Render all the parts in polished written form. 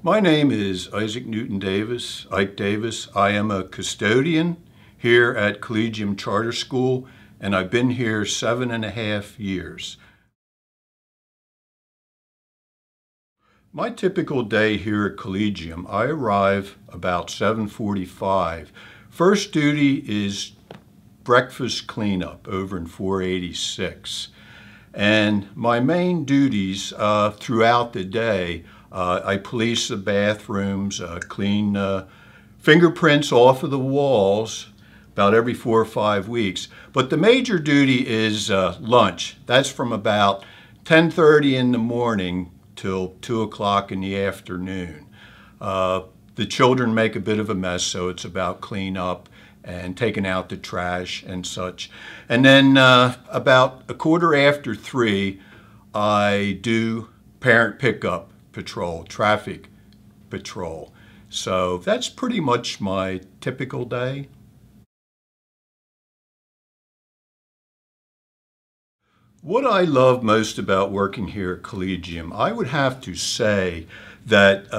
My name is Ike Davis. I am a custodian here at Collegium Charter School, and I've been here 7.5 years. My typical day here at Collegium, I arrive about 7:45. First duty is breakfast cleanup over in 486. And my main duties throughout the day, I police the bathrooms, clean fingerprints off of the walls about every 4 or 5 weeks. But the major duty is lunch. That's from about 10:30 in the morning till 2 o'clock in the afternoon. The children make a bit of a mess, so it's about cleanup and taking out the trash and such. And then about 3:15, I do parent pickup patrol, traffic patrol. So that's pretty much my typical day. What I love most about working here at Collegium, I would have to say that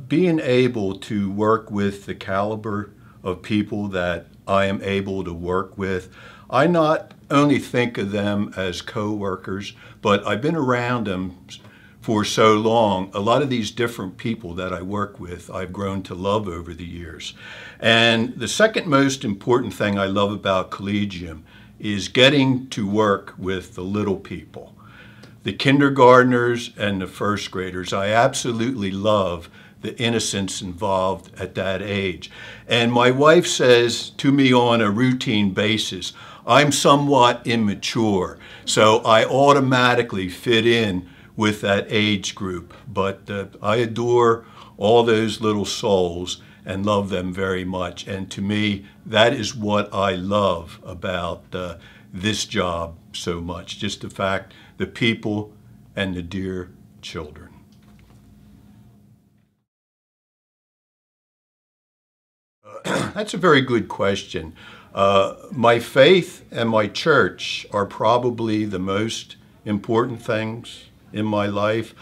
being able to work with the caliber of people that I am able to work with, I not only think of them as co-workers, but I've been around them for so long. A lot of these different people that I work with, I've grown to love over the years. And the second most important thing I love about Collegium is getting to work with the little people. The kindergartners and the first graders, I absolutely love the innocence involved at that age. And my wife says to me on a routine basis, I'm somewhat immature, so I automatically fit in with that age group. But I adore all those little souls and love them very much. And to me, that is what I love about this job so much, just the fact, the people and the dear children. That's a very good question. My faith and my church are probably the most important things in my life.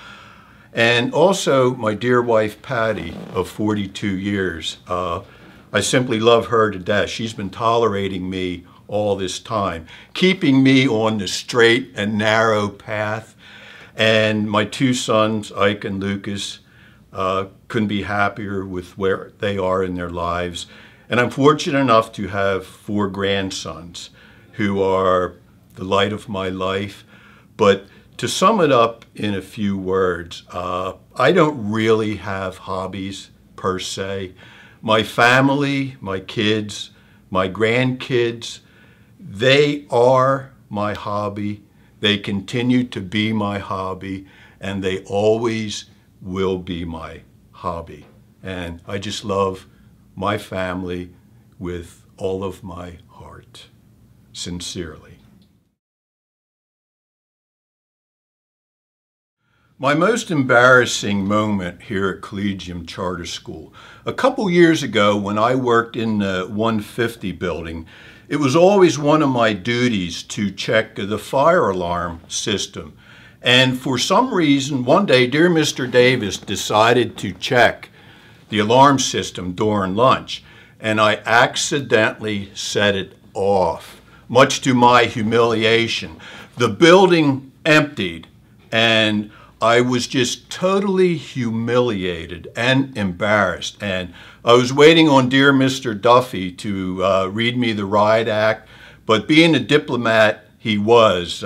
And also my dear wife, Patty, of 42 years. I simply love her to death. She's been tolerating me all this time, keeping me on the straight and narrow path. And my 2 sons, Ike and Lucas, couldn't be happier with where they are in their lives. And I'm fortunate enough to have 4 grandsons who are the light of my life. But to sum it up in a few words, I don't really have hobbies per se. My family, my kids, my grandkids, they are my hobby. They continue to be my hobby, and they always will be my hobby. And I just love my family with all of my heart, sincerely. My most embarrassing moment here at Collegium Charter School. A couple years ago when I worked in the 150 building, it was always one of my duties to check the fire alarm system. And for some reason, one day, dear Mr. Davis decided to check the alarm system during lunch, and I accidentally set it off, much to my humiliation. The building emptied, and I was just totally humiliated and embarrassed. And I was waiting on dear Mr. Duffy to read me the riot act, but being a diplomat he was,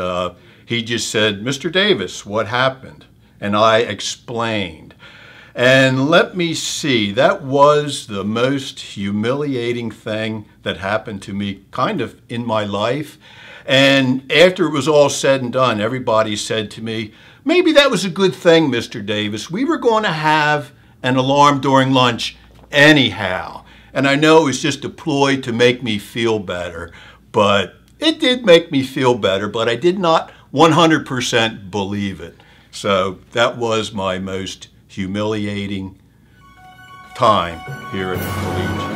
he just said, Mr. Davis, what happened? And I explained. And let me see, that was the most humiliating thing that happened to me kind of in my life. And after it was all said and done, everybody said to me, maybe that was a good thing, Mr. Davis. We were going to have an alarm during lunch anyhow. And I know it was just a ploy to make me feel better, but it did make me feel better, but I did not 100% believe it. So that was my most humiliating time here at the Collegium.